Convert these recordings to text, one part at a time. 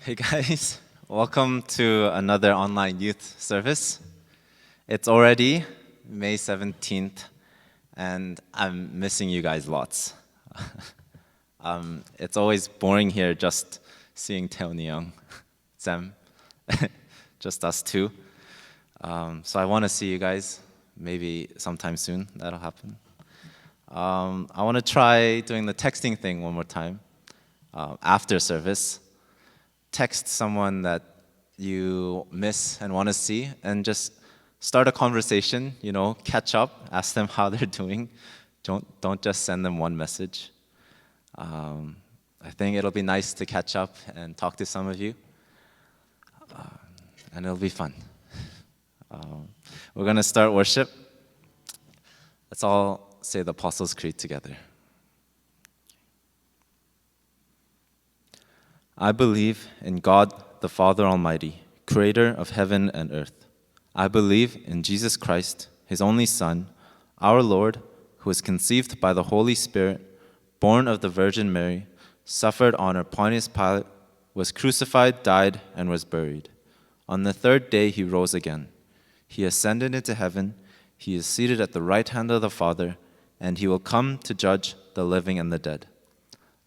Hey guys, welcome to another online youth service. It's already May 17th, and I'm missing you guys lots. It's always boring here just seeing Taeon Young, Sam, just us two. So I want to see you guys, maybe sometime soon, that'll happen. I want to try doing the texting thing one more time after service. Text someone that you miss and want to see and just start a conversation, catch up, ask them how they're doing. Don't just send them one message. I think it'll be nice to catch up and talk to some of you, and it'll be fun. We're going to start worship. Let's all say the Apostles' Creed together. I believe in God, the Father Almighty, creator of heaven and earth. I believe in Jesus Christ, his only Son, our Lord, who was conceived by the Holy Spirit, born of the Virgin Mary, suffered under Pontius Pilate, was crucified, died, and was buried. On the third day he rose again. He ascended into heaven. He is seated at the right hand of the Father, and he will come to judge the living and the dead.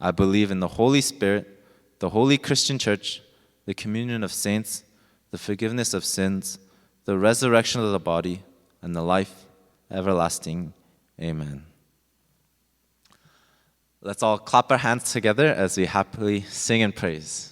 I believe in the Holy Spirit, the Holy Christian Church, the communion of saints, the forgiveness of sins, the resurrection of the body, and the life everlasting. Amen. Let's all clap our hands together as we happily sing and praise.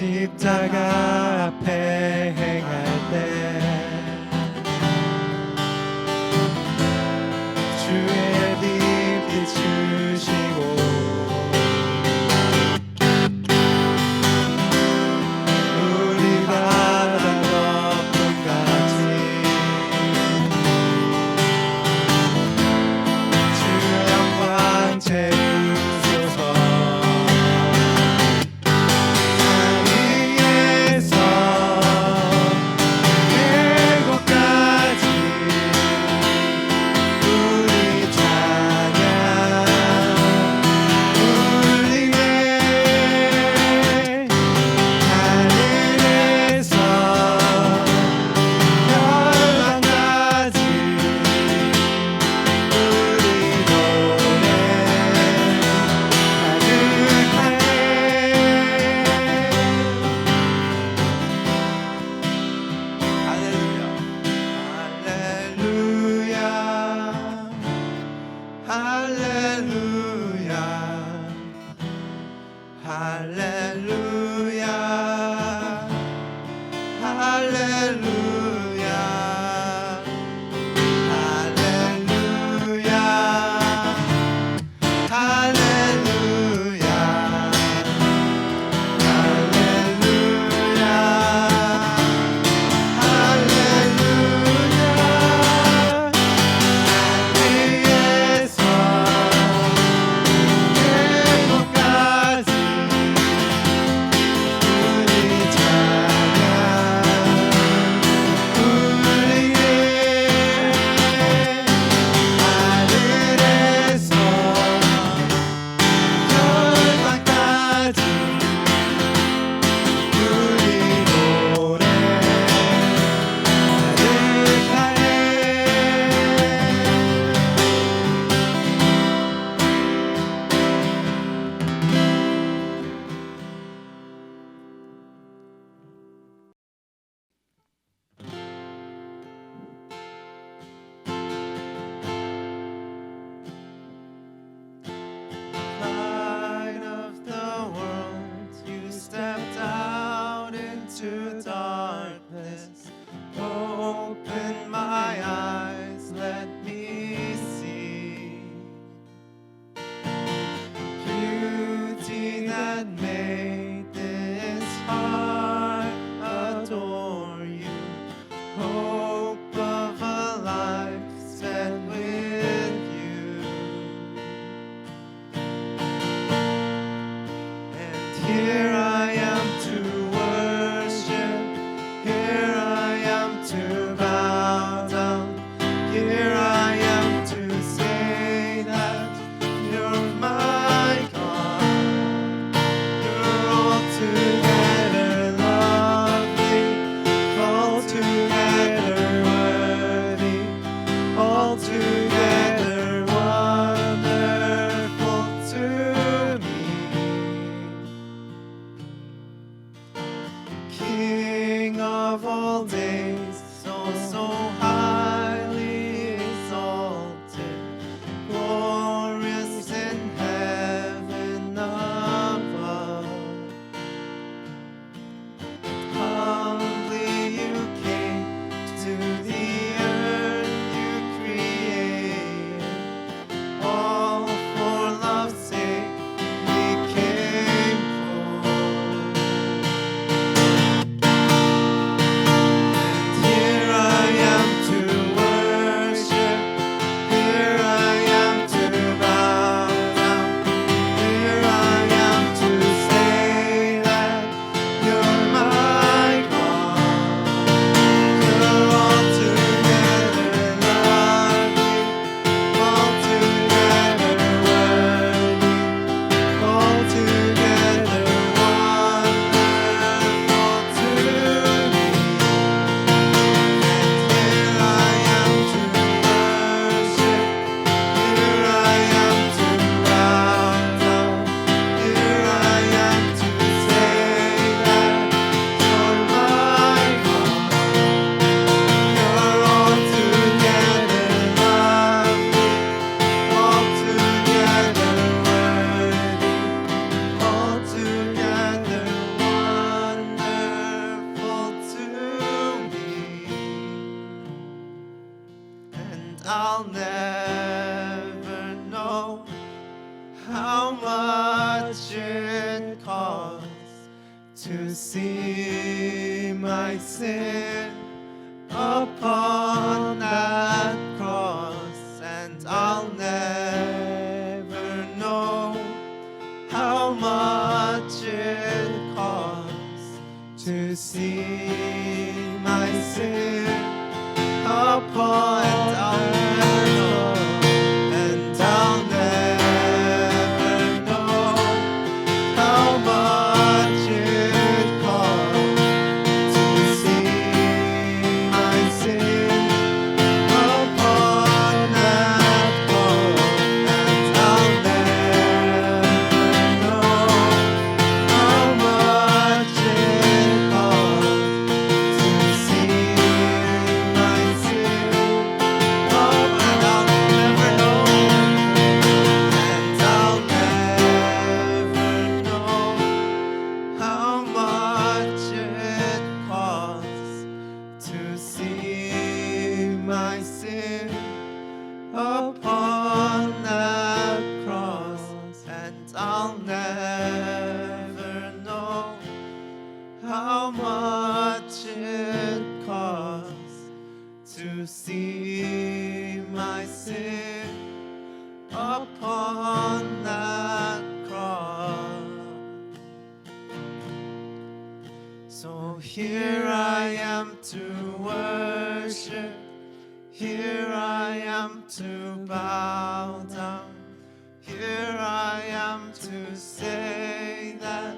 십자가 앞에 행할 때 주의 빛 비추시고 우리 바다 덮음같이 주의 영광 채우소서. 산 위에서 계곡까지 우리 찬양 울리네. 하늘에서 열방까지 우리 노래 가득해. 할렐루야 할렐루야 할렐루야 할렐루야 할렐루야 할렐루야 할렐루야. 위에서 계곡까지 우리 찬양 울리네. 하늘에서 열방까지 우리 노래 가득하네. Light of the world, you stepped out into darkness. Open my eyes, let me see beauty that made this heart adore you. Hope of a life spent with you. And here I am to worship, here I am to bow down, here I am to say that you're my God. You're altogether lovely, altogether worthy, altogether wonderful to me. cross to see my sin upon that cross, and I'll never know how much it costs to see my sin upon, and I'll never know, and I'll never know how much it costs to see my sin upon that cross, and I'll never know how much it costs to see my sin. Oh, and I'll never know, and I'll never know how much it costs to see my sin upon that cross, and I'll never know how much it costs to see my sin upon that cross. So here I am to worship, here I am to bow down, here I am to say that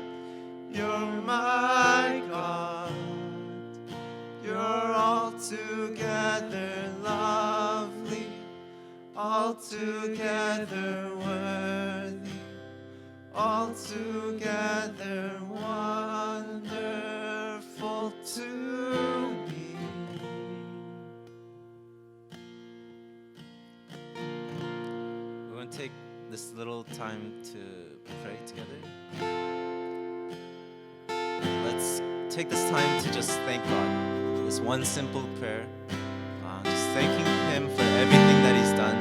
you're my God. You're altogether lovely, altogether worthy, altogether wonderful to me. We're going to take this little time to pray together. Let's take this time to just thank God. This one simple prayer. Just thanking Him for everything that He's done.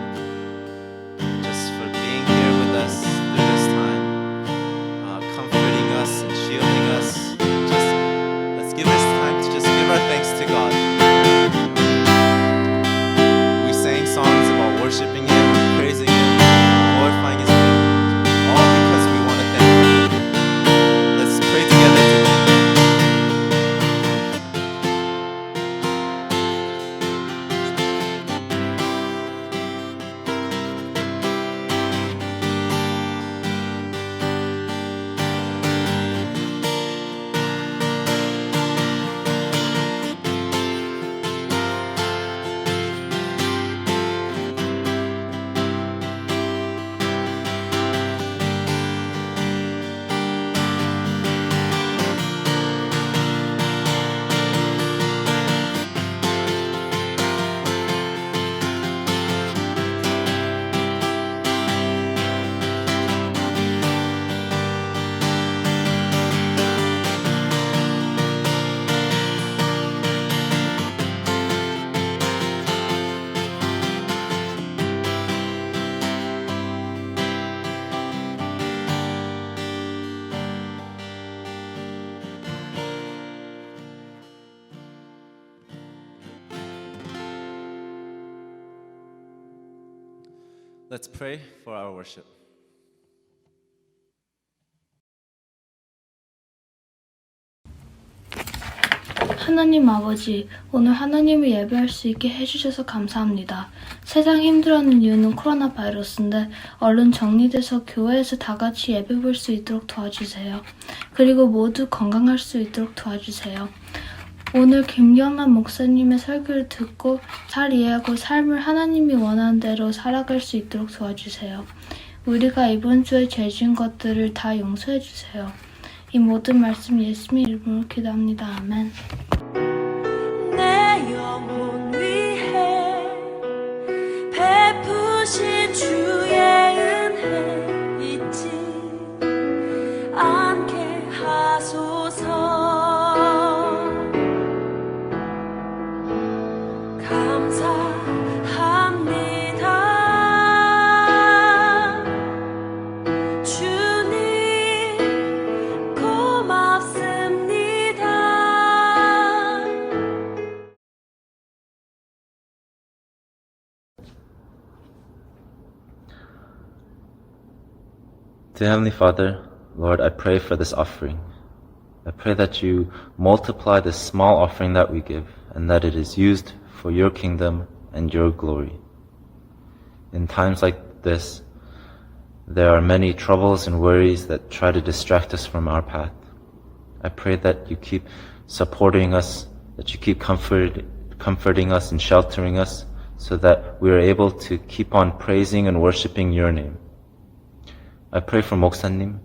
Just for being here with us through this time. Comforting us and shielding us. Just let's give this time to just give our thanks to God. We sang songs about worshiping Him, praising Him, glorifying His name, all because we want to thank Him. Let's pray together today. Let's pray for our worship. 하나님 아버지, 오늘 하나님을 예배할 수 있게 해주셔서 감사합니다. 세상이 힘들어하는 이유는 코로나 바이러스인데 얼른 정리돼서 교회에서 다 같이 예배 볼 수 있도록 도와주세요. 그리고 모두 건강할 수 있도록 도와주세요. 오늘 김경란 목사님의 설교를 듣고 잘 이해하고 삶을 하나님이 원하는 대로 살아갈 수 있도록 도와주세요. 우리가 이번 주에 죄 지은 것들을 다 용서해 주세요. 이 모든 말씀 예수님 이름으로 기도합니다. 아멘. 내 영혼 위해 베푸신 주의 은혜 잊지 않게 하소서. 감사합니다. 주님 Dear Heavenly Father, Lord, I pray for this offering. I pray that you multiply this small offering that we give and that it is used for your kingdom and your glory. In times like this, there are many troubles and worries that try to distract us from our path. I pray that you keep supporting us, that you keep comforting us and sheltering us so that we are able to keep on praising and worshiping your name. I pray for 목사님,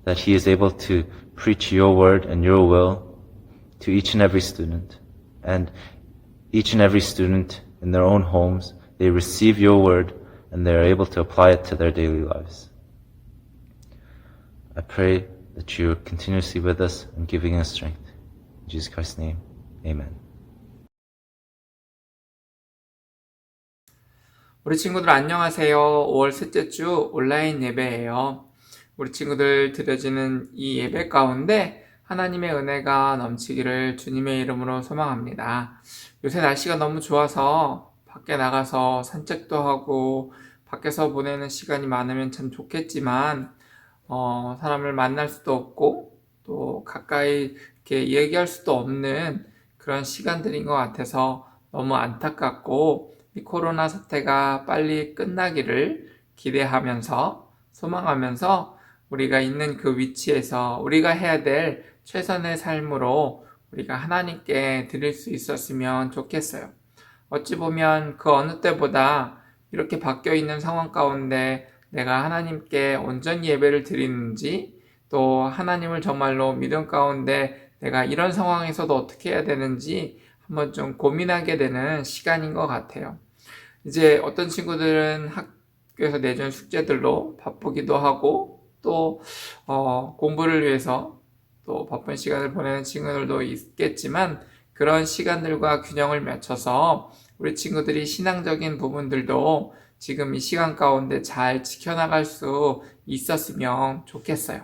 that he is able to preach your word and your will to each and every student. And each and every student in their own homes, they receive your word and they are able to apply it to their daily lives. I pray that you are continuously with us and giving us strength. In Jesus Christ's name, amen. 우리 친구들 안녕하세요. 5월 셋째 주 온라인 예배예요. 우리 친구들 드려지는 이 예배 가운데 하나님의 은혜가 넘치기를 주님의 이름으로 소망합니다. 요새 날씨가 너무 좋아서 밖에 나가서 산책도 하고 밖에서 보내는 시간이 많으면 참 좋겠지만 사람을 만날 수도 없고 또 가까이 이렇게 얘기할 수도 없는 그런 시간들인 것 같아서 너무 안타깝고 이 코로나 사태가 빨리 끝나기를 기대하면서 소망하면서 우리가 있는 그 위치에서 우리가 해야 될 최선의 삶으로 우리가 하나님께 드릴 수 있었으면 좋겠어요. 어찌 보면 그 어느 때보다 이렇게 바뀌어 있는 상황 가운데 내가 하나님께 온전히 예배를 드리는지 또 하나님을 정말로 믿음 가운데 내가 이런 상황에서도 어떻게 해야 되는지 한번 좀 고민하게 되는 시간인 것 같아요. 이제 어떤 친구들은 학교에서 내준 숙제들로 바쁘기도 하고 또 공부를 위해서 또 바쁜 시간을 보내는 친구들도 있겠지만 그런 시간들과 균형을 맞춰서 우리 친구들이 신앙적인 부분들도 지금 이 시간 가운데 잘 지켜나갈 수 있었으면 좋겠어요.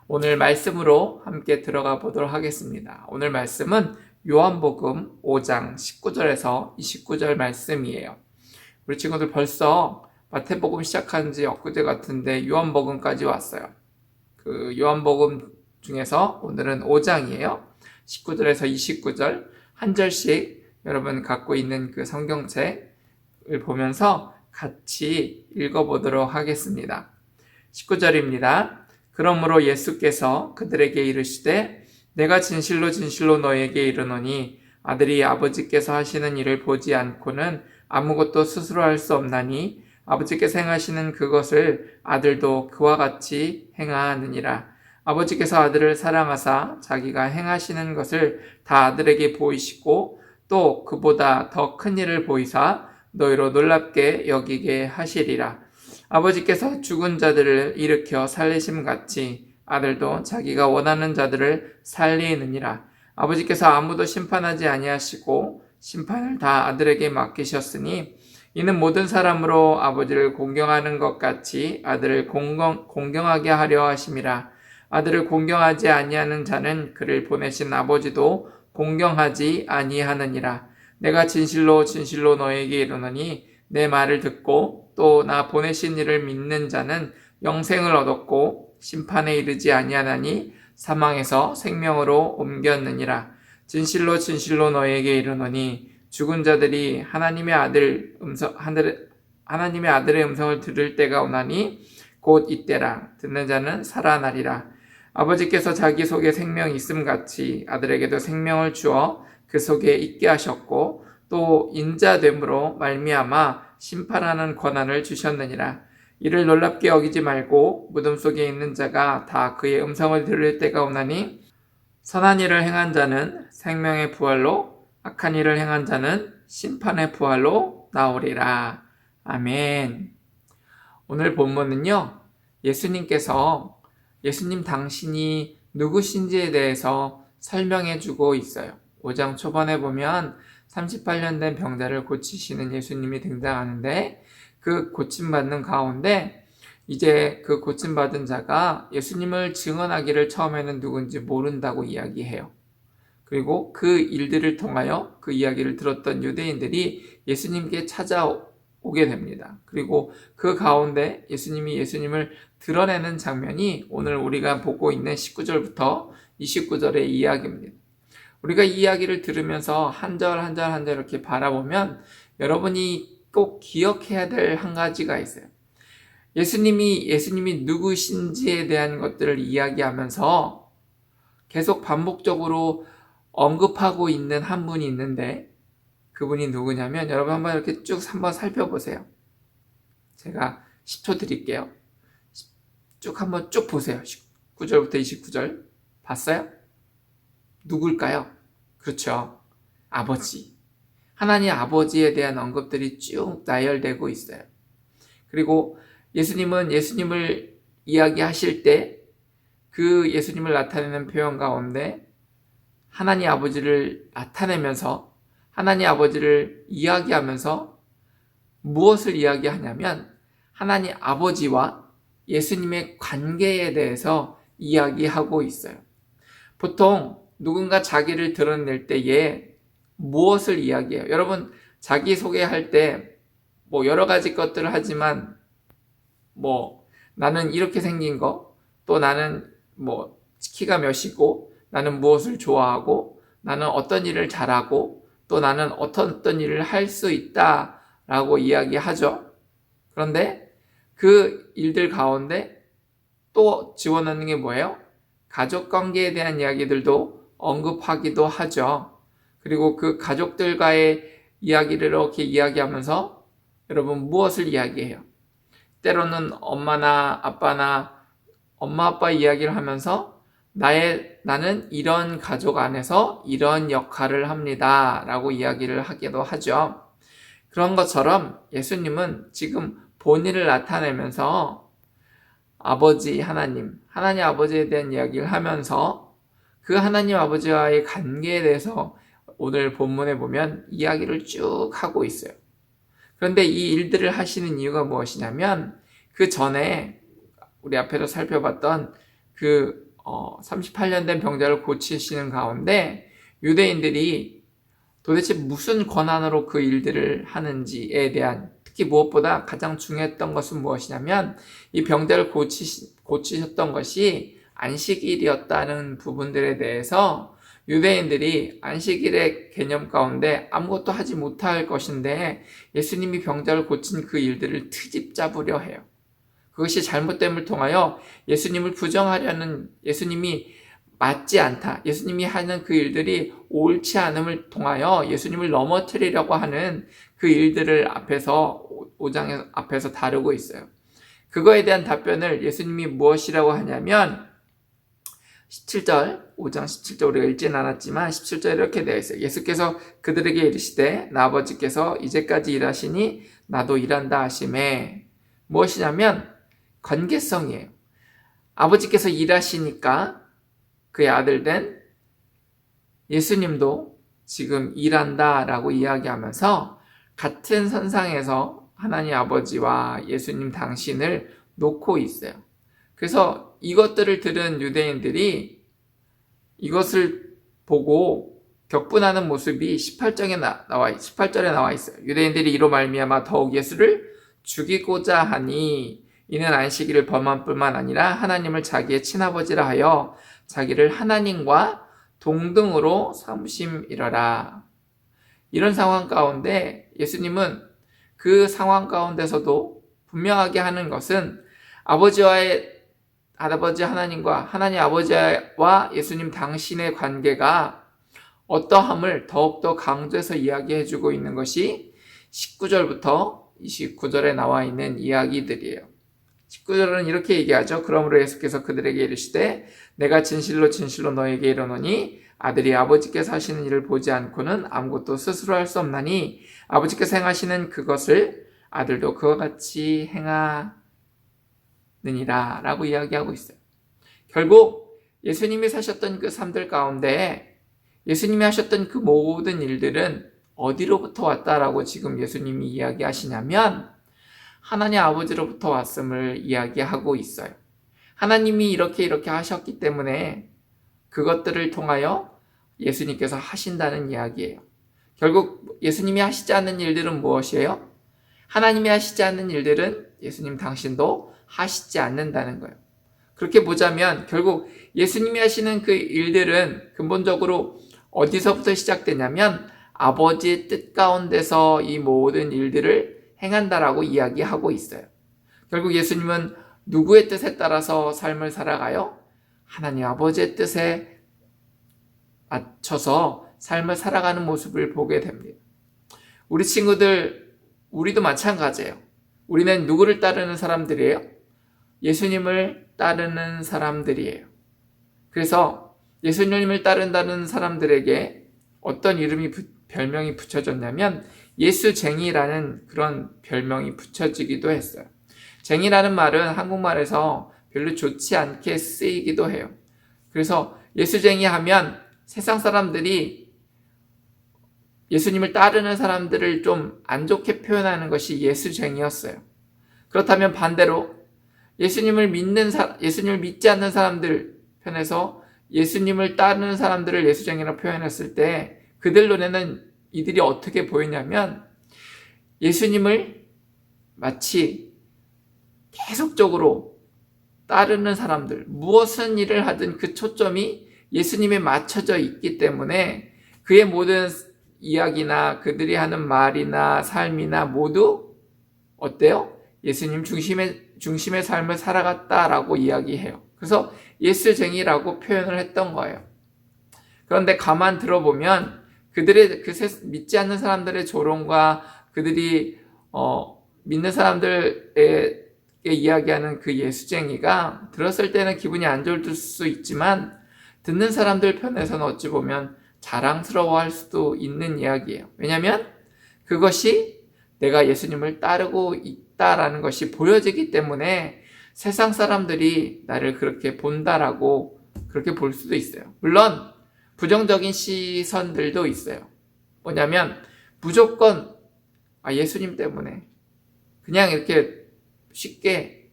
오늘 말씀으로 함께 들어가 보도록 하겠습니다. 오늘 말씀은 요한복음 5장 19절에서 29절 말씀이에요. 우리 친구들 벌써 마태복음 시작한 지 엊그제 같은데 요한복음까지 왔어요. 그 요한복음 중에서 오늘은 5장이에요. 19절에서 29절 한 절씩 여러분 갖고 있는 그 성경책을 보면서 같이 읽어보도록 하겠습니다. 19절입니다. 그러므로 예수께서 그들에게 이르시되 내가 진실로 진실로 너에게 이르노니 아들이 아버지께서 하시는 일을 보지 않고는 아무것도 스스로 할 수 없나니 아버지께서 행하시는 그것을 아들도 그와 같이 행하느니라. 아버지께서 아들을 사랑하사 자기가 행하시는 것을 다 아들에게 보이시고 또 그보다 더 큰 일을 보이사 너희로 놀랍게 여기게 하시리라. 아버지께서 죽은 자들을 일으켜 살리심 같이 아들도 자기가 원하는 자들을 살리느니라. 아버지께서 아무도 심판하지 아니하시고 심판을 다 아들에게 맡기셨으니 이는 모든 사람으로 아버지를 공경하는 것 같이 아들을 공경하게 하려 하심이라. 아들을 공경하지 아니하는 자는 그를 보내신 아버지도 공경하지 아니하느니라. 내가 진실로 진실로 너에게 이르노니 내 말을 듣고 또 나 보내신 이를 믿는 자는 영생을 얻었고 심판에 이르지 아니하나니 사망에서 생명으로 옮겼느니라. 진실로 진실로 너에게 이르노니 죽은 자들이 하나님의 아들의 음성을 들을 때가 오나니 곧 이때라. 듣는 자는 살아나리라. 아버지께서 자기 속에 생명이 있음 같이 아들에게도 생명을 주어 그 속에 있게 하셨고 또 인자됨으로 말미암아 심판하는 권한을 주셨느니라. 이를 놀랍게 여기지 말고 무덤 속에 있는 자가 다 그의 음성을 들을 때가 오나니 선한 일을 행한 자는 생명의 부활로 악한 일을 행한 자는 심판의 부활로 나오리라. 아멘. 오늘 본문은요, 예수님 당신이 누구신지에 대해서 설명해 주고 있어요. 5장 초반에 보면 38년 된 병자를 고치시는 예수님이 등장하는데 그 고침받는 가운데 이제 그 고침받은 자가 예수님을 증언하기를 처음에는 누군지 모른다고 이야기해요. 그리고 그 일들을 통하여 그 이야기를 들었던 유대인들이 예수님께 찾아와 오게 됩니다. 그리고 그 가운데 예수님이 예수님을 드러내는 장면이 오늘 우리가 보고 있는 19절부터 29절의 이야기입니다. 우리가 이 이야기를 들으면서 한 절 한 절 한 절 이렇게 바라보면 여러분이 꼭 기억해야 될 한 가지가 있어요. 예수님이 누구신지에 대한 것들을 이야기하면서 계속 반복적으로 언급하고 있는 한 분이 있는데 그분이 누구냐면 여러분 한번 이렇게 쭉 한번 살펴보세요. 제가 10초 드릴게요. 쭉 한번 쭉 보세요. 19절부터 29절 봤어요? 누굴까요? 그렇죠. 아버지. 하나님 아버지에 대한 언급들이 쭉 나열되고 있어요. 그리고 예수님은 예수님을 이야기하실 때 그 예수님을 나타내는 표현 가운데 하나님 아버지를 나타내면서 하나님 아버지를 이야기하면서 무엇을 이야기하냐면 하나님 아버지와 예수님의 관계에 대해서 이야기하고 있어요. 보통 누군가 자기를 드러낼 때에 무엇을 이야기해요? 여러분 자기소개할 때 뭐 여러 가지 것들을 하지만 뭐 나는 이렇게 생긴 거, 또 나는 뭐 키가 몇이고, 나는 무엇을 좋아하고, 나는 어떤 일을 잘하고, 또 나는 어떤 일을 할 수 있다라고 이야기하죠. 그런데 그 일들 가운데 또 집어넣는 게 뭐예요? 가족 관계에 대한 이야기들도 언급하기도 하죠. 그리고 그 가족들과의 이야기를 이렇게 이야기하면서 여러분 무엇을 이야기해요? 때로는 엄마 아빠 이야기를 하면서 나는 이런 가족 안에서 이런 역할을 합니다 라고 이야기를 하기도 하죠. 그런 것처럼 예수님은 지금 본인을 나타내면서 하나님 아버지에 대한 이야기를 하면서 그 하나님 아버지와의 관계에 대해서 오늘 본문에 보면 이야기를 쭉 하고 있어요. 그런데 이 일들을 하시는 이유가 무엇이냐면 그 전에 우리 앞에서 살펴봤던 그 38년 된 병자를 고치시는 가운데 유대인들이 도대체 무슨 권한으로 그 일들을 하는지에 대한, 특히 무엇보다 가장 중요했던 것은 무엇이냐면 이 병자를 고치셨던 것이 안식일이었다는 부분들에 대해서 유대인들이 안식일의 개념 가운데 아무것도 하지 못할 것인데 예수님이 병자를 고친 그 일들을 트집 잡으려 해요. 그것이 잘못됨을 통하여 예수님을 부정하려는, 예수님이 맞지 않다, 예수님이 하는 그 일들이 옳지 않음을 통하여 예수님을 넘어뜨리려고 하는 그 일들을 5장 앞에서 다루고 있어요. 그거에 대한 답변을 예수님이 무엇이라고 하냐면 17절, 5장 17절 우리가 읽지는 않았지만 17절에 이렇게 되어 있어요. 예수께서 그들에게 이르시되 나 아버지께서 이제까지 일하시니 나도 일한다 하시매. 무엇이냐면 관계성이에요. 아버지께서 일하시니까 그의 아들 된 예수님도 지금 일한다 라고 이야기하면서 같은 선상에서 하나님 아버지와 예수님 당신을 놓고 있어요. 그래서 이것들을 들은 유대인들이 이것을 보고 격분하는 모습이 18절에 나와 있어요. 유대인들이 이로 말미암아 더욱 예수를 죽이고자 하니 이는 안식일을 범한 뿐만 아니라 하나님을 자기의 친아버지라 하여 자기를 하나님과 동등으로 삼으심이러라. 이런 상황 가운데 예수님은 그 상황 가운데서도 분명하게 하는 것은 아버지 하나님과 하나님 아버지와 예수님 당신의 관계가 어떠함을 더욱더 강조해서 이야기해주고 있는 것이 19절부터 29절에 나와 있는 이야기들이에요. 19절은 이렇게 얘기하죠. 그러므로 예수께서 그들에게 이르시되 내가 진실로 진실로 너에게 이르노니 아들이 아버지께서 하시는 일을 보지 않고는 아무것도 스스로 할 수 없나니 아버지께서 행하시는 그것을 아들도 그와 같이 행하느니라 라고 이야기하고 있어요. 결국 예수님이 사셨던 그 삶들 가운데 예수님이 하셨던 그 모든 일들은 어디로부터 왔다라고 지금 예수님이 이야기하시냐면 하나님 아버지로부터 왔음을 이야기하고 있어요. 하나님이 이렇게 하셨기 때문에 그것들을 통하여 예수님께서 하신다는 이야기예요. 결국 예수님이 하시지 않는 일들은 무엇이에요? 하나님이 하시지 않는 일들은 예수님 당신도 하시지 않는다는 거예요. 그렇게 보자면 결국 예수님이 하시는 그 일들은 근본적으로 어디서부터 시작되냐면 아버지의 뜻 가운데서 이 모든 일들을 행한다라고 이야기하고 있어요. 결국 예수님은 누구의 뜻에 따라서 삶을 살아가요? 하나님 아버지의 뜻에 맞춰서 삶을 살아가는 모습을 보게 됩니다. 우리 친구들, 우리도 마찬가지예요. 우리는 누구를 따르는 사람들이에요? 예수님을 따르는 사람들이에요. 그래서 예수님을 따른다는 사람들에게 어떤 별명이 붙여졌냐면 예수쟁이라는 그런 별명이 붙여지기도 했어요. 쟁이라는 말은 한국말에서 별로 좋지 않게 쓰이기도 해요. 그래서 예수쟁이 하면 세상 사람들이 예수님을 따르는 사람들을 좀 안 좋게 표현하는 것이 예수쟁이였어요. 그렇다면 반대로 예수님을 믿지 않는 사람들 편에서 예수님을 따르는 사람들을 예수쟁이라고 표현했을 때 그들 눈에는 이들이 어떻게 보이냐면 예수님을 마치 계속적으로 따르는 사람들, 무엇은 일을 하든 그 초점이 예수님에 맞춰져 있기 때문에 그의 모든 이야기나 그들이 하는 말이나 삶이나 모두 어때요? 예수님 중심의 삶을 살아갔다라고 이야기해요. 그래서 예수쟁이라고 표현을 했던 거예요. 그런데 가만 들어보면 그들의 믿지 않는 사람들의 조롱과 그들이 믿는 사람들의 이야기하는 그 예수쟁이가 들었을 때는 기분이 안 좋을 수 있지만 듣는 사람들 편에서는 어찌 보면 자랑스러워할 수도 있는 이야기예요. 왜냐하면 그것이 내가 예수님을 따르고 있다라는 것이 보여지기 때문에 세상 사람들이 나를 그렇게 본다라고 그렇게 볼 수도 있어요. 물론 부정적인 시선들도 있어요. 뭐냐면 무조건 예수님 때문에 그냥 이렇게 쉽게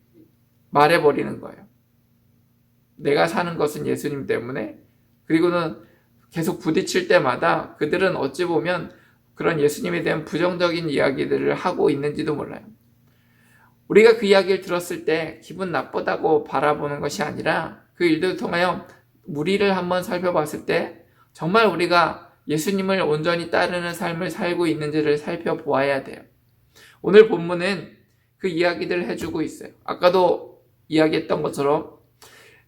말해버리는 거예요. 내가 사는 것은 예수님 때문에. 그리고는 계속 부딪힐 때마다 그들은 어찌 보면 그런 예수님에 대한 부정적인 이야기들을 하고 있는지도 몰라요. 우리가 그 이야기를 들었을 때 기분 나쁘다고 바라보는 것이 아니라 그 일들을 통하여 우리를 한번 살펴봤을 때 정말 우리가 예수님을 온전히 따르는 삶을 살고 있는지를 살펴보아야 돼요. 오늘 본문은 그 이야기들을 해주고 있어요. 아까도 이야기했던 것처럼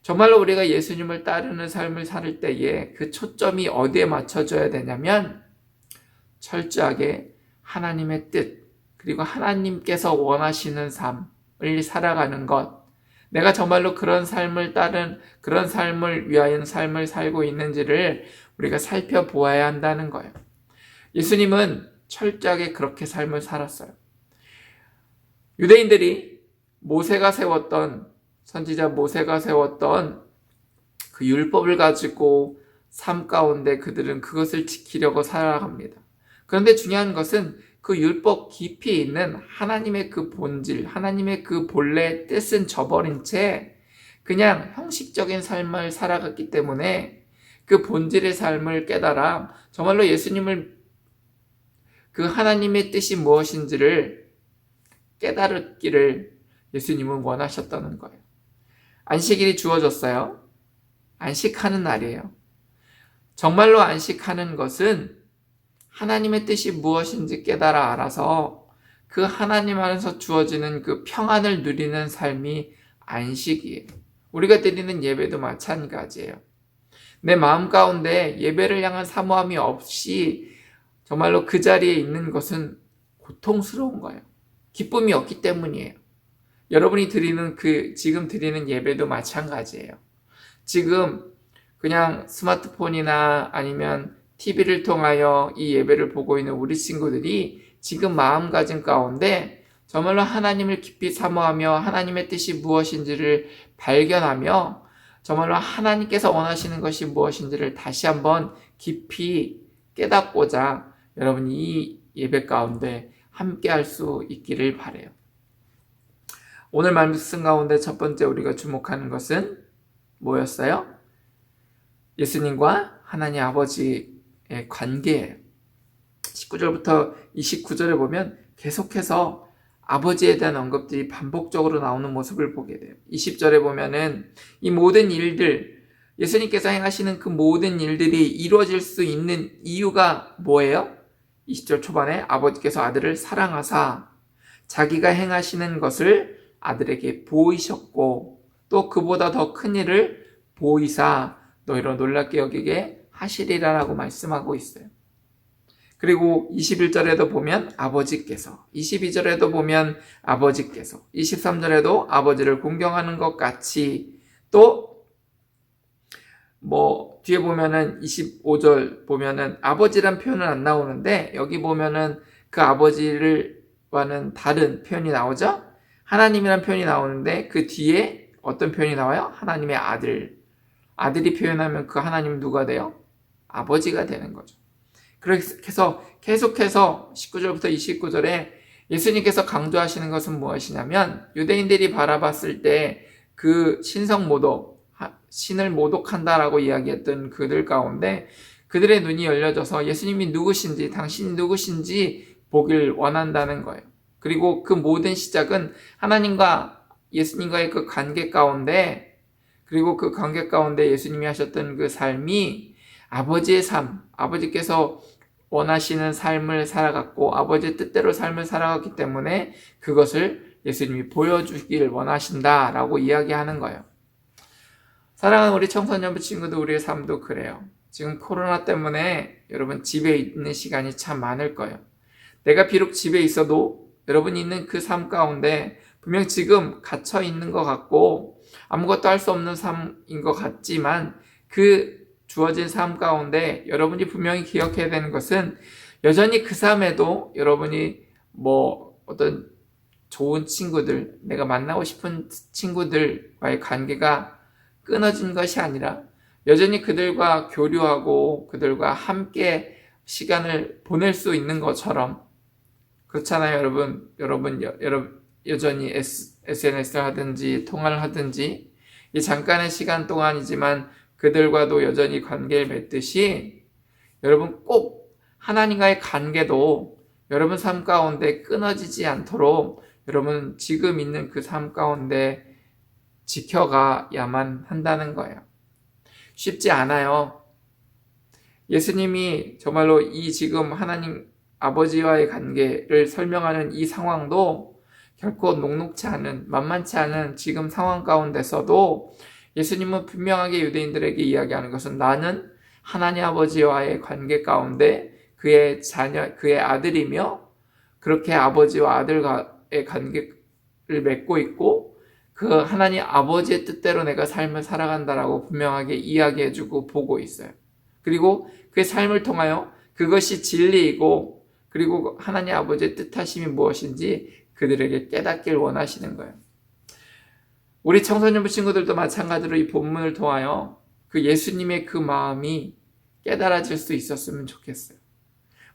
정말로 우리가 예수님을 따르는 삶을 살 때에 그 초점이 어디에 맞춰져야 되냐면 철저하게 하나님의 뜻, 그리고 하나님께서 원하시는 삶을 살아가는 것, 내가 정말로 그런 삶을 위하여 삶을 살고 있는지를 우리가 살펴보아야 한다는 거예요. 예수님은 철저하게 그렇게 삶을 살았어요. 유대인들이 선지자 모세가 세웠던 그 율법을 가지고 삶 가운데 그들은 그것을 지키려고 살아갑니다. 그런데 중요한 것은 그 율법 깊이 있는 하나님의 그 본질, 하나님의 그 본래 뜻은 저버린 채 그냥 형식적인 삶을 살아갔기 때문에 그 본질의 삶을 깨달아 정말로 예수님을 그 하나님의 뜻이 무엇인지를 깨달았기를 예수님은 원하셨다는 거예요. 안식일이 주어졌어요. 안식하는 날이에요. 정말로 안식하는 것은 하나님의 뜻이 무엇인지 깨달아 알아서 그 하나님 안에서 주어지는 그 평안을 누리는 삶이 안식이에요. 우리가 드리는 예배도 마찬가지예요. 내 마음 가운데 예배를 향한 사모함이 없이 정말로 그 자리에 있는 것은 고통스러운 거예요. 기쁨이 없기 때문이에요. 여러분이 지금 드리는 예배도 마찬가지예요. 지금 그냥 스마트폰이나 아니면 TV를 통하여 이 예배를 보고 있는 우리 친구들이 지금 마음가짐 가운데 정말로 하나님을 깊이 사모하며 하나님의 뜻이 무엇인지를 발견하며 정말로 하나님께서 원하시는 것이 무엇인지를 다시 한번 깊이 깨닫고자 여러분이 이 예배 가운데 함께 할 수 있기를 바라요. 오늘 말씀 가운데 첫 번째 우리가 주목하는 것은 뭐였어요? 예수님과 하나님 아버지의 관계예요. 19절부터 29절에 보면 계속해서 아버지에 대한 언급들이 반복적으로 나오는 모습을 보게 돼요. 20절에 보면은 이 모든 일들, 예수님께서 행하시는 그 모든 일들이 이루어질 수 있는 이유가 뭐예요? 20절 초반에 아버지께서 아들을 사랑하사 자기가 행하시는 것을 아들에게 보이셨고 또 그보다 더 큰 일을 보이사 너희로 놀랍게 여기게 하시리라라고 말씀하고 있어요. 그리고 21절에도 보면 아버지께서, 22절에도 보면 아버지께서, 23절에도 아버지를 공경하는 것 같이, 또 뒤에 보면은 25절 보면은 아버지란 표현은 안 나오는데 여기 보면은 그 아버지를와는 다른 표현이 나오죠? 하나님이란 표현이 나오는데 그 뒤에 어떤 표현이 나와요? 하나님의 아들. 아들이 표현하면 그 하나님은 누가 돼요? 아버지가 되는 거죠. 그래서 계속해서 19절부터 29절에 예수님께서 강조하시는 것은 무엇이냐면 유대인들이 바라봤을 때 그 신성 모독, 신을 모독한다라고 이야기했던 그들 가운데 그들의 눈이 열려져서 예수님이 누구신지, 당신이 누구신지 보길 원한다는 거예요. 그리고 그 모든 시작은 하나님과 예수님과의 그 관계 가운데, 그리고 그 관계 가운데 예수님이 하셨던 그 삶이 아버지의 삶, 아버지께서 원하시는 삶을 살아갔고 아버지의 뜻대로 삶을 살아갔기 때문에 그것을 예수님이 보여주길 원하신다라고 이야기하는 거예요. 사랑하는 우리 청소년부 친구들, 우리의 삶도 그래요. 지금 코로나 때문에 여러분 집에 있는 시간이 참 많을 거예요. 내가 비록 집에 있어도 여러분이 있는 그 삶 가운데 분명 지금 갇혀 있는 것 같고 아무것도 할 수 없는 삶인 것 같지만 그 주어진 삶 가운데 여러분이 분명히 기억해야 되는 것은 여전히 그 삶에도 여러분이 어떤 좋은 친구들, 내가 만나고 싶은 친구들과의 관계가 끊어진 것이 아니라 여전히 그들과 교류하고 그들과 함께 시간을 보낼 수 있는 것처럼, 그렇잖아요, 여러분 여전히 SNS를 하든지 통화를 하든지 이 잠깐의 시간 동안이지만 그들과도 여전히 관계를 맺듯이 여러분 꼭 하나님과의 관계도 여러분 삶 가운데 끊어지지 않도록 여러분 지금 있는 그 삶 가운데 지켜가야만 한다는 거예요. 쉽지 않아요. 예수님이 정말로 이 지금 하나님 아버지와의 관계를 설명하는 이 상황도 결코 녹록치 않은, 만만치 않은 지금 상황 가운데서도 예수님은 분명하게 유대인들에게 이야기하는 것은 나는 하나님 아버지와의 관계 가운데 그의 자녀, 그의 아들이며 그렇게 아버지와 아들과의 관계를 맺고 있고 그 하나님 아버지의 뜻대로 내가 삶을 살아간다라고 분명하게 이야기해주고 보고 있어요. 그리고 그의 삶을 통하여 그것이 진리이고 그리고 하나님 아버지의 뜻하심이 무엇인지 그들에게 깨닫길 원하시는 거예요. 우리 청소년부 친구들도 마찬가지로 이 본문을 통하여 그 예수님의 그 마음이 깨달아질 수 있었으면 좋겠어요.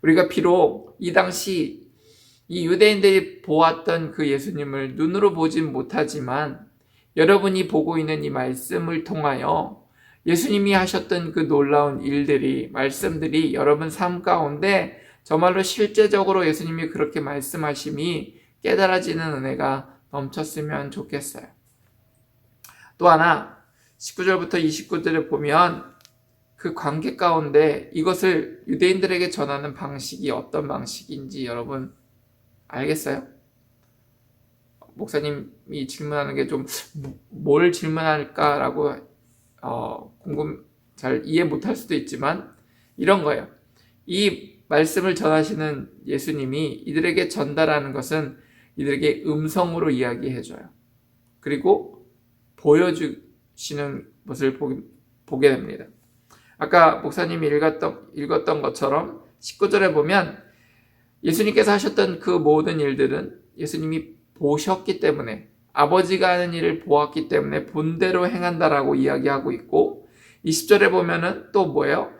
우리가 비록 이 당시 이 유대인들이 보았던 그 예수님을 눈으로 보진 못하지만 여러분이 보고 있는 이 말씀을 통하여 예수님이 하셨던 그 놀라운 일들이, 말씀들이 여러분 삶 가운데 정말로 실제적으로 예수님이 그렇게 말씀하심이 깨달아지는 은혜가 넘쳤으면 좋겠어요. 또 하나 19절부터 29절에 보면 그 관계 가운데 이것을 유대인들에게 전하는 방식이 어떤 방식인지 여러분 알겠어요? 목사님이 질문하는 게 좀 뭘 질문할까라고 잘 이해 못할 수도 있지만 이런 거예요. 이 말씀을 전하시는 예수님이 이들에게 전달하는 것은 이들에게 음성으로 이야기해줘요. 그리고 보여주시는 것을 보게 됩니다. 아까 목사님이 읽었던 것처럼 19절에 보면 예수님께서 하셨던 그 모든 일들은 예수님이 보셨기 때문에 아버지가 하는 일을 보았기 때문에 본대로 행한다라고 이야기하고 있고 20절에 보면은 또 뭐예요?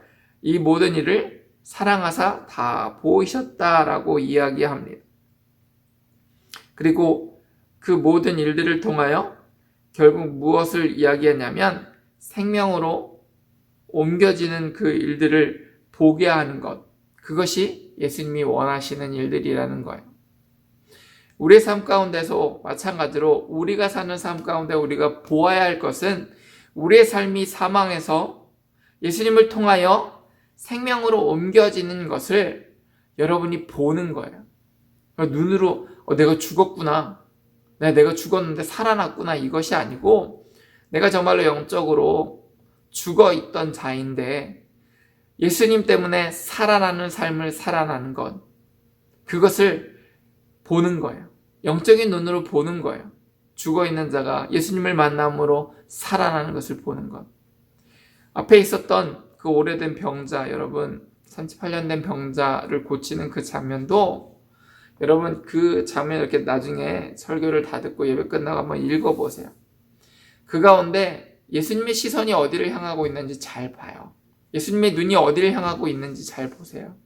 이 모든 일을 사랑하사 다 보이셨다라고 이야기합니다. 그리고 그 모든 일들을 통하여 결국 무엇을 이야기하냐면 생명으로 옮겨지는 그 일들을 보게 하는 것, 그것이 예수님이 원하시는 일들이라는 거예요. 우리의 삶 가운데서 마찬가지로 우리가 사는 삶 가운데 우리가 보아야 할 것은 우리의 삶이 사망에서 예수님을 통하여 생명으로 옮겨지는 것을 여러분이 보는 거예요. 눈으로 내가 죽었구나, 내가 죽었는데 살아났구나, 이것이 아니고 내가 정말로 영적으로 죽어있던 자인데 예수님 때문에 살아나는 삶을 살아나는 것, 그것을 보는 거예요. 영적인 눈으로 보는 거예요. 죽어있는 자가 예수님을 만남으로 살아나는 것을 보는 것. 앞에 있었던 그 오래된 병자, 여러분 38년 된 병자를 고치는 그 장면도 여러분 그 장면 이렇게 나중에 설교를 다 듣고 예배 끝나고 한번 읽어보세요. 그 가운데 예수님의 시선이 어디를 향하고 있는지 잘 봐요. 예수님의 눈이 어디를 향하고 있는지 잘 보세요.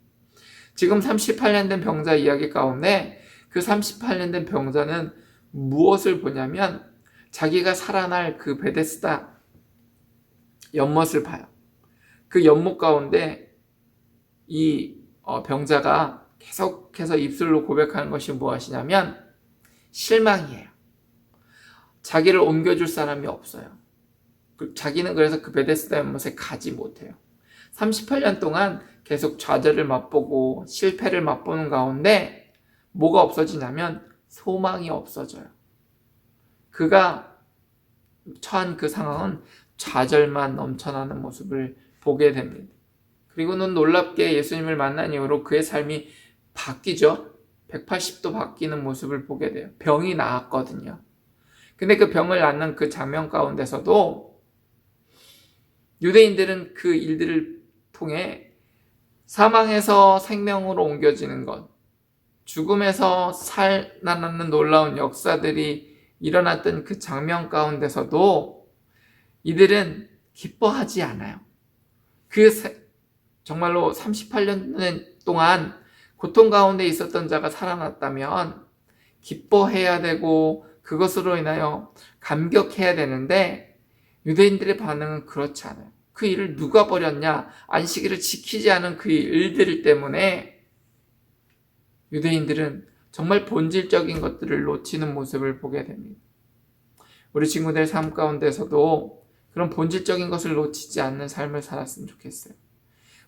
지금 38년 된 병자 이야기 가운데 그 38년 된 병자는 무엇을 보냐면 자기가 살아날 그 베데스다 연못을 봐요. 그 연못 가운데 이 병자가 계속해서 입술로 고백하는 것이 무엇이냐면 실망이에요. 자기를 옮겨줄 사람이 없어요. 자기는 그래서 그 베데스다 연못에 가지 못해요. 38년 동안 계속 좌절을 맛보고 실패를 맛보는 가운데 뭐가 없어지냐면 소망이 없어져요. 그가 처한 그 상황은 좌절만 넘쳐나는 모습을 보게 됩니다. 그리고는 놀랍게 예수님을 만난 이후로 그의 삶이 바뀌죠. 180도 바뀌는 모습을 보게 돼요. 병이 나았거든요. 근데 그 병을 앓는 그 장면 가운데서도 유대인들은 그 일들을 통해 사망에서 생명으로 옮겨지는 것, 죽음에서 살아나는 놀라운 역사들이 일어났던 그 장면 가운데서도 이들은 기뻐하지 않아요. 정말로 38년 동안 고통 가운데 있었던 자가 살아났다면 기뻐해야 되고 그것으로 인하여 감격해야 되는데 유대인들의 반응은 그렇지 않아요. 그 일을 누가 버렸냐? 안식일을 지키지 않은 그 일들 때문에 유대인들은 정말 본질적인 것들을 놓치는 모습을 보게 됩니다. 우리 친구들 삶 가운데서도 그런 본질적인 것을 놓치지 않는 삶을 살았으면 좋겠어요.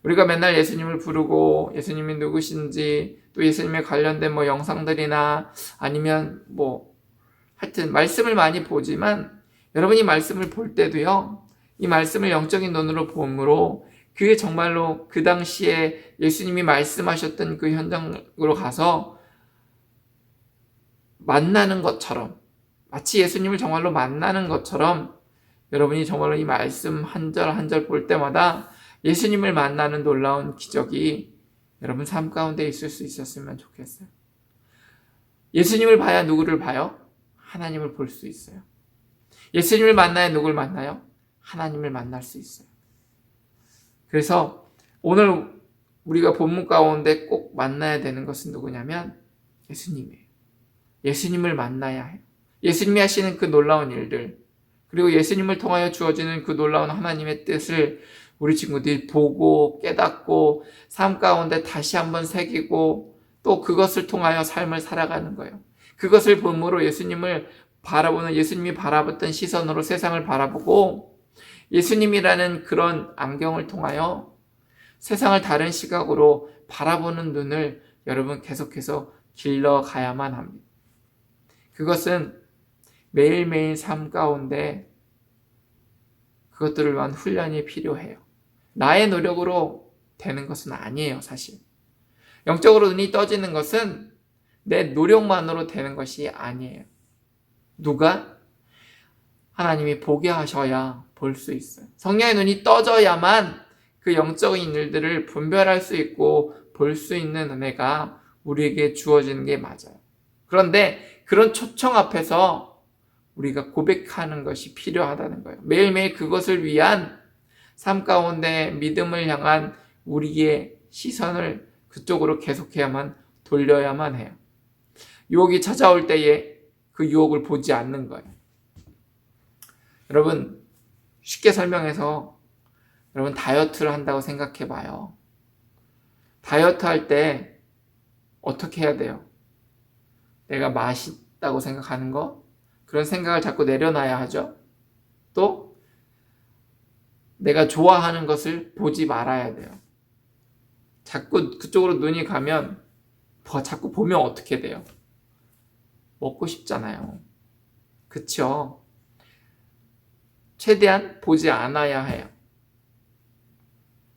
우리가 맨날 예수님을 부르고 예수님이 누구신지 또 예수님에 관련된 영상들이나 아니면 하여튼 말씀을 많이 보지만 여러분이 말씀을 볼 때도요, 이 말씀을 영적인 눈으로 보므로 그게 정말로 그 당시에 예수님이 말씀하셨던 그 현장으로 가서 만나는 것처럼, 마치 예수님을 정말로 만나는 것처럼 여러분이 정말로 이 말씀 한 절 한 절 볼 때마다 예수님을 만나는 놀라운 기적이 여러분 삶 가운데 있을 수 있었으면 좋겠어요. 예수님을 봐야 누구를 봐요? 하나님을 볼 수 있어요. 예수님을 만나야 누굴 만나요? 하나님을 만날 수 있어요. 그래서 오늘 우리가 본문 가운데 꼭 만나야 되는 것은 누구냐면 예수님이에요. 예수님을 만나야 해요. 예수님이 하시는 그 놀라운 일들, 그리고 예수님을 통하여 주어지는 그 놀라운 하나님의 뜻을 우리 친구들이 보고 깨닫고 삶 가운데 다시 한번 새기고 또 그것을 통하여 삶을 살아가는 거예요. 그것을 보므로 예수님을 바라보는, 예수님이 바라봤던 시선으로 세상을 바라보고 예수님이라는 그런 안경을 통하여 세상을 다른 시각으로 바라보는 눈을 여러분 계속해서 길러가야만 합니다. 그것은 매일매일 삶 가운데 그것들을 위한 훈련이 필요해요. 나의 노력으로 되는 것은 아니에요, 사실. 영적으로 눈이 떠지는 것은 내 노력만으로 되는 것이 아니에요. 누가? 하나님이 보게 하셔야 볼 수 있어요. 성령의 눈이 떠져야만 그 영적인 일들을 분별할 수 있고 볼 수 있는 은혜가 우리에게 주어지는 게 맞아요. 그런데 그런 초청 앞에서 우리가 고백하는 것이 필요하다는 거예요. 매일매일 그것을 위한 삶 가운데 믿음을 향한 우리의 시선을 그쪽으로 계속해야만 돌려야만 해요. 유혹이 찾아올 때에 그 유혹을 보지 않는 거예요. 여러분, 쉽게 설명해서 여러분 다이어트를 한다고 생각해 봐요. 다이어트 할 때 어떻게 해야 돼요? 내가 맛있다고 생각하는 거, 그런 생각을 자꾸 내려놔야 하죠. 또 내가 좋아하는 것을 보지 말아야 돼요. 자꾸 그쪽으로 눈이 가면 자꾸 보면 어떻게 돼요? 먹고 싶잖아요. 그쵸? 최대한 보지 않아야 해요.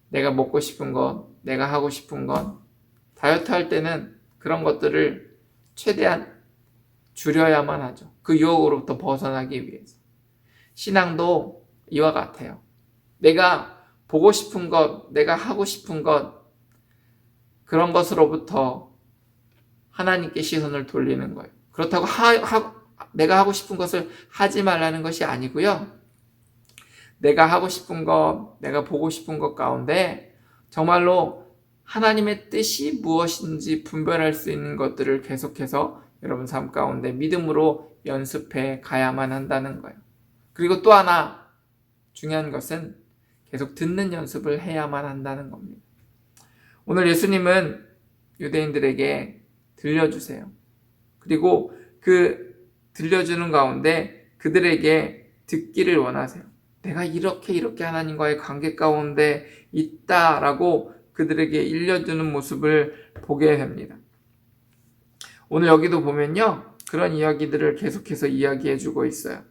내가 먹고 싶은 것, 내가 하고 싶은 것, 다이어트 할 때는 그런 것들을 최대한 줄여야만 하죠. 그 유혹으로부터 벗어나기 위해서. 신앙도 이와 같아요. 내가 보고 싶은 것, 내가 하고 싶은 것, 그런 것으로부터 하나님께 시선을 돌리는 거예요. 그렇다고 내가 하고 싶은 것을 하지 말라는 것이 아니고요. 내가 하고 싶은 것, 내가 보고 싶은 것 가운데 정말로 하나님의 뜻이 무엇인지 분별할 수 있는 것들을 계속해서 여러분 삶 가운데 믿음으로 연습해 가야만 한다는 거예요. 그리고 또 하나 중요한 것은 계속 듣는 연습을 해야만 한다는 겁니다. 오늘 예수님은 유대인들에게 들려주세요. 그리고 그 들려주는 가운데 그들에게 듣기를 원하세요. 내가 이렇게 하나님과의 관계 가운데 있다라고 그들에게 일려주는 모습을 보게 됩니다. 오늘 여기도 보면요, 그런 이야기들을 계속해서 이야기해주고 있어요.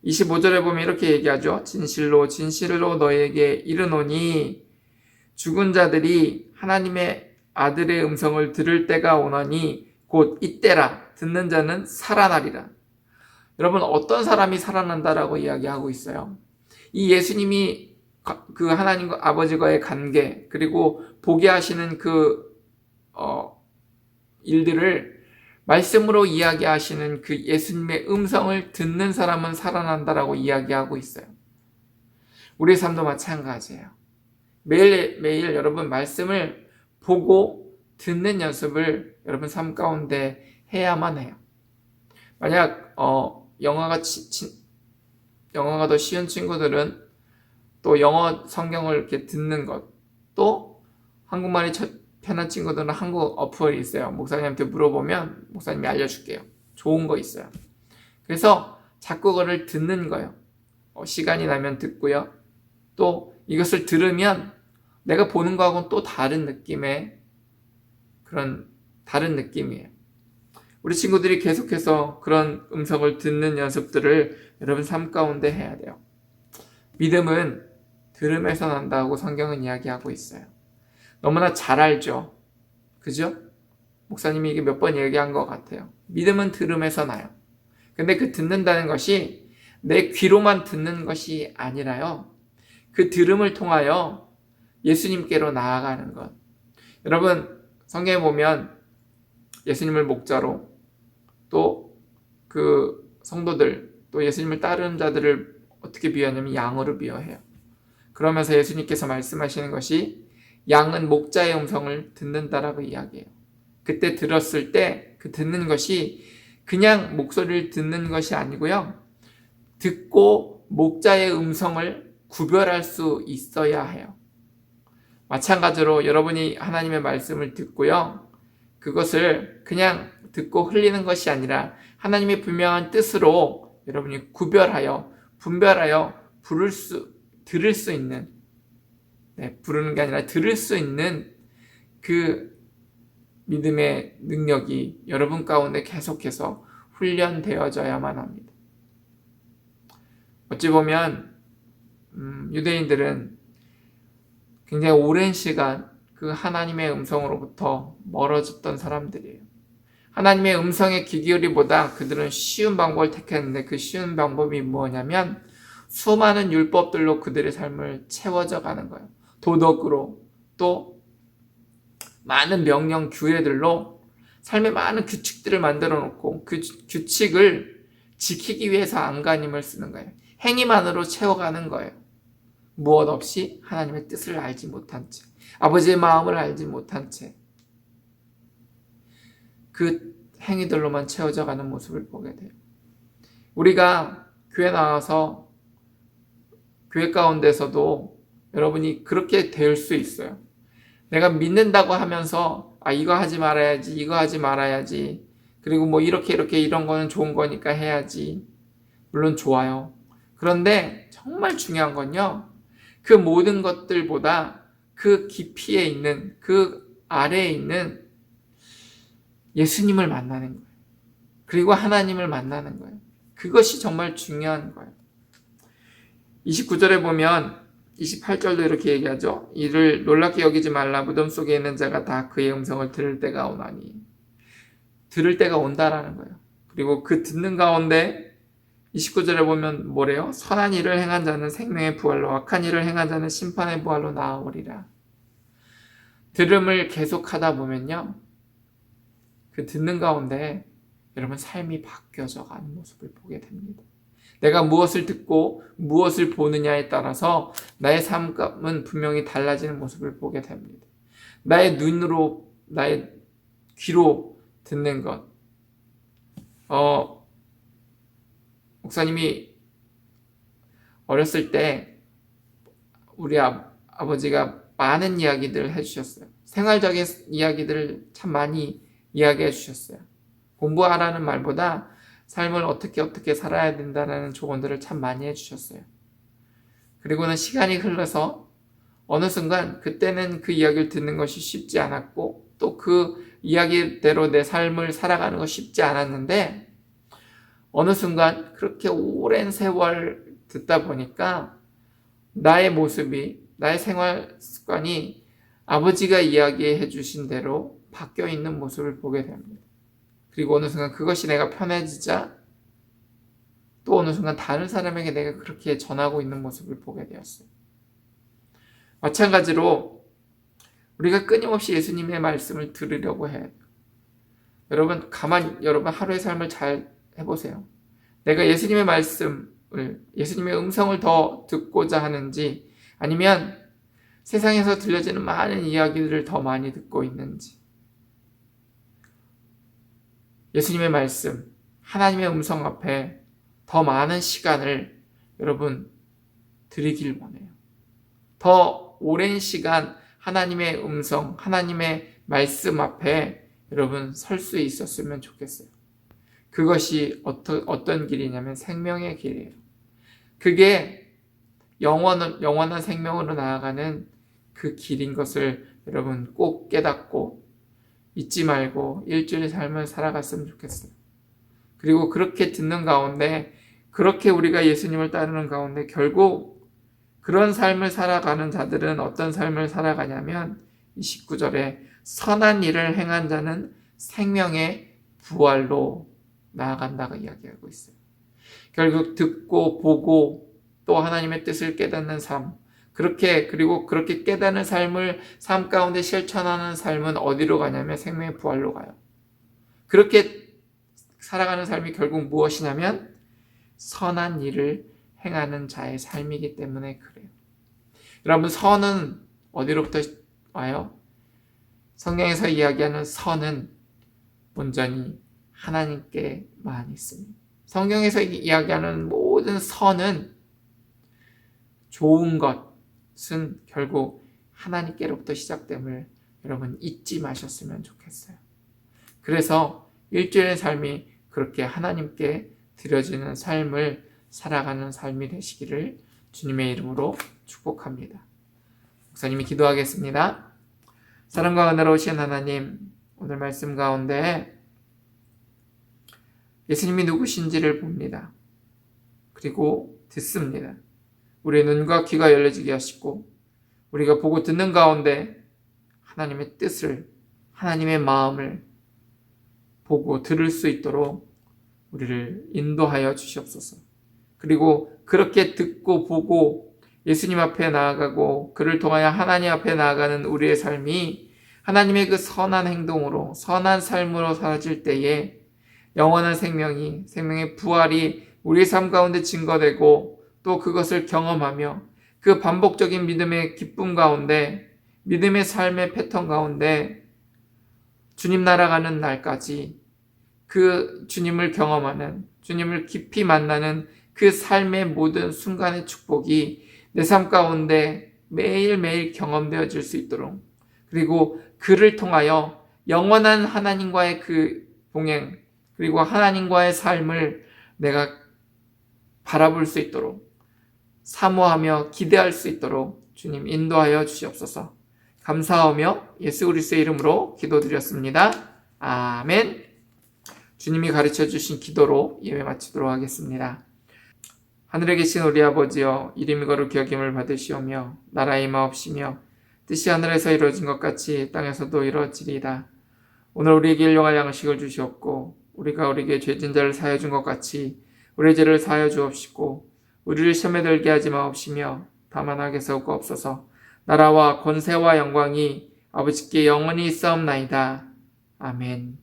25절에 보면 이렇게 얘기하죠. 진실로 진실로 너희에게 이르노니 죽은 자들이 하나님의 아들의 음성을 들을 때가 오나니 곧 이때라. 듣는 자는 살아나리라. 여러분, 어떤 사람이 살아난다라고 이야기하고 있어요. 이 예수님이 그 하나님과 아버지와의 관계, 그리고 보게 하시는 그 일들을 말씀으로 이야기하시는 그 예수님의 음성을 듣는 사람은 살아난다라고 이야기하고 있어요. 우리의 삶도 마찬가지예요. 매일 여러분 말씀을 보고 듣는 연습을 여러분 삶 가운데 해야만 해요. 만약 영어가 더 쉬운 친구들은 또 영어 성경을 이렇게 듣는 것, 또 한국말이 편한 친구들은 한국 어플이 있어요. 목사님한테 물어보면 목사님이 알려줄게요. 좋은 거 있어요. 그래서 자꾸 그걸 듣는 거예요. 시간이 나면 듣고요. 또 이것을 들으면 내가 보는 거하고는 또 다른 느낌의 다른 느낌이에요. 우리 친구들이 계속해서 그런 음성을 듣는 연습들을 여러분 삶 가운데 해야 돼요. 믿음은 들음에서 난다고 성경은 이야기하고 있어요. 너무나 잘 알죠? 그죠? 목사님이 이게 몇 번 얘기한 것 같아요. 믿음은 들음에서 나요. 근데 그 듣는다는 것이 내 귀로만 듣는 것이 아니라요. 그 들음을 통하여 예수님께로 나아가는 것. 여러분, 성경에 보면 예수님을 목자로, 또 그 성도들, 또 예수님을 따르는 자들을 어떻게 비유하냐면 양으로 비유해요. 그러면서 예수님께서 말씀하시는 것이 양은 목자의 음성을 듣는다라고 이야기해요. 그때 들었을 때 그 듣는 것이 그냥 목소리를 듣는 것이 아니고요. 듣고 목자의 음성을 구별할 수 있어야 해요. 마찬가지로 여러분이 하나님의 말씀을 듣고요. 그것을 그냥 듣고 흘리는 것이 아니라 하나님의 분명한 뜻으로 여러분이 구별하여 분별하여 들을 수 있는, 부르는 게 아니라 들을 수 있는 그 믿음의 능력이 여러분 가운데 계속해서 훈련되어져야만 합니다. 어찌 보면 유대인들은 굉장히 오랜 시간 그 하나님의 음성으로부터 멀어졌던 사람들이에요. 하나님의 음성에 귀 기울이기보다 그들은 쉬운 방법을 택했는데 그 쉬운 방법이 뭐냐면 수많은 율법들로 그들의 삶을 채워져 가는 거예요. 도덕으로, 또 많은 명령 규례들로 삶에 많은 규칙들을 만들어 놓고 그 규칙을 지키기 위해서 안간힘을 쓰는 거예요. 행위만으로 채워가는 거예요. 무엇 없이 하나님의 뜻을 알지 못한 채, 아버지의 마음을 알지 못한 채 그 행위들로만 채워져 가는 모습을 보게 돼요. 우리가 교회 나와서 교회 가운데서도 여러분이 그렇게 될 수 있어요. 내가 믿는다고 하면서 이거 하지 말아야지, 이거 하지 말아야지, 그리고 뭐 이렇게 이런 거는 좋은 거니까 해야지. 물론 좋아요. 그런데 정말 중요한 건요. 그 모든 것들보다 그 깊이에 있는, 그 아래에 있는 예수님을 만나는 거예요. 그리고 하나님을 만나는 거예요. 그것이 정말 중요한 거예요. 29절에 보면 28절도 이렇게 얘기하죠. 이를 놀랍게 여기지 말라. 무덤 속에 있는 자가 다 그의 음성을 들을 때가 오나니. 들을 때가 온다라는 거예요. 그리고 그 듣는 가운데 29절에 보면 뭐래요? 선한 일을 행한 자는 생명의 부활로, 악한 일을 행한 자는 심판의 부활로 나아오리라. 들음을 계속하다 보면요, 그 듣는 가운데 여러분 삶이 바뀌어져 가는 모습을 보게 됩니다. 내가 무엇을 듣고 무엇을 보느냐에 따라서 나의 삶은 분명히 달라지는 모습을 보게 됩니다. 나의 눈으로, 나의 귀로 듣는 것. 목사님이 어렸을 때 우리 아버지가 많은 이야기들을 해주셨어요. 생활적인 이야기들을 참 많이 이야기해 주셨어요. 공부하라는 말보다 삶을 어떻게 살아야 된다는 조언들을 참 많이 해주셨어요. 그리고는 시간이 흘러서 어느 순간 그때는 그 이야기를 듣는 것이 쉽지 않았고 또 그 이야기대로 내 삶을 살아가는 것이 쉽지 않았는데 어느 순간 그렇게 오랜 세월 듣다 보니까 나의 모습이, 나의 생활 습관이 아버지가 이야기해 주신 대로 바뀌어 있는 모습을 보게 됩니다. 그리고 어느 순간 그것이 내가 편해지자 또 어느 순간 다른 사람에게 내가 그렇게 전하고 있는 모습을 보게 되었어요. 마찬가지로 우리가 끊임없이 예수님의 말씀을 들으려고 해요. 여러분 하루의 삶을 잘 해보세요. 내가 예수님의 예수님의 음성을 더 듣고자 하는지 아니면 세상에서 들려지는 많은 이야기들을 더 많이 듣고 있는지. 예수님의 말씀, 하나님의 음성 앞에 더 많은 시간을 여러분 드리길 원해요. 더 오랜 시간 하나님의 음성, 하나님의 말씀 앞에 여러분 설 수 있었으면 좋겠어요. 그것이 어떤 길이냐면 생명의 길이에요. 그게 영원한 생명으로 나아가는 그 길인 것을 여러분 꼭 깨닫고 잊지 말고 일주일 삶을 살아갔으면 좋겠어요. 그리고 그렇게 듣는 가운데, 그렇게 우리가 예수님을 따르는 가운데 결국 그런 삶을 살아가는 자들은 어떤 삶을 살아가냐면 29절에 선한 일을 행한 자는 생명의 부활로 나아간다고 이야기하고 있어요. 결국 듣고 보고 또 하나님의 뜻을 깨닫는 삶, 그리고 그렇게 깨닫는 삶 가운데 실천하는 삶은 어디로 가냐면 생명의 부활로 가요. 그렇게 살아가는 삶이 결국 무엇이냐면 선한 일을 행하는 자의 삶이기 때문에 그래요. 여러분, 선은 어디로부터 와요? 성경에서 이야기하는 선은 온전히 하나님께만 있습니다. 성경에서 이야기하는 모든 선은, 좋은 것은 결국 하나님께로부터 시작됨을 여러분 잊지 마셨으면 좋겠어요. 그래서 일주일의 삶이 그렇게 하나님께 드려지는 삶을 살아가는 삶이 되시기를 주님의 이름으로 축복합니다. 목사님이 기도하겠습니다. 사랑과 은혜로우신 하나님, 오늘 말씀 가운데 예수님이 누구신지를 봅니다. 그리고 듣습니다. 우리의 눈과 귀가 열려지게 하시고 우리가 보고 듣는 가운데 하나님의 뜻을, 하나님의 마음을 보고 들을 수 있도록 우리를 인도하여 주시옵소서. 그리고 그렇게 듣고 보고 예수님 앞에 나아가고 그를 통하여 하나님 앞에 나아가는 우리의 삶이 하나님의 그 선한 행동으로, 선한 삶으로 사라질 때에 영원한 생명의 부활이 우리의 삶 가운데 증거되고 또 그것을 경험하며 그 반복적인 믿음의 기쁨 가운데, 믿음의 삶의 패턴 가운데 주님 날아가는 날까지 그 주님을 경험하는, 주님을 깊이 만나는 그 삶의 모든 순간의 축복이 내 삶 가운데 매일매일 경험되어질 수 있도록, 그리고 그를 통하여 영원한 하나님과의 그 동행, 그리고 하나님과의 삶을 내가 바라볼 수 있도록, 사모하며 기대할 수 있도록 주님 인도하여 주시옵소서. 감사하며 예수 그리스도의 이름으로 기도드렸습니다. 아멘. 주님이 가르쳐 주신 기도로 예배 마치도록 하겠습니다. 하늘에 계신 우리 아버지여, 이름이 거룩히 여김을 받으시오며 나라의 임하옵시며 뜻이 하늘에서 이루어진 것 같이 땅에서도 이루어지리이다. 오늘 우리에게 일용할 양식을 주시옵고 우리가 우리에게 죄진 자를 사하여 준 것 같이 우리의 죄를 사하여 주옵시고 우리를 시험에 들게 하지 마옵시며 다만 악에서 구하옵소서. 나라와 권세와 영광이 아버지께 영원히 있사옵나이다. 아멘.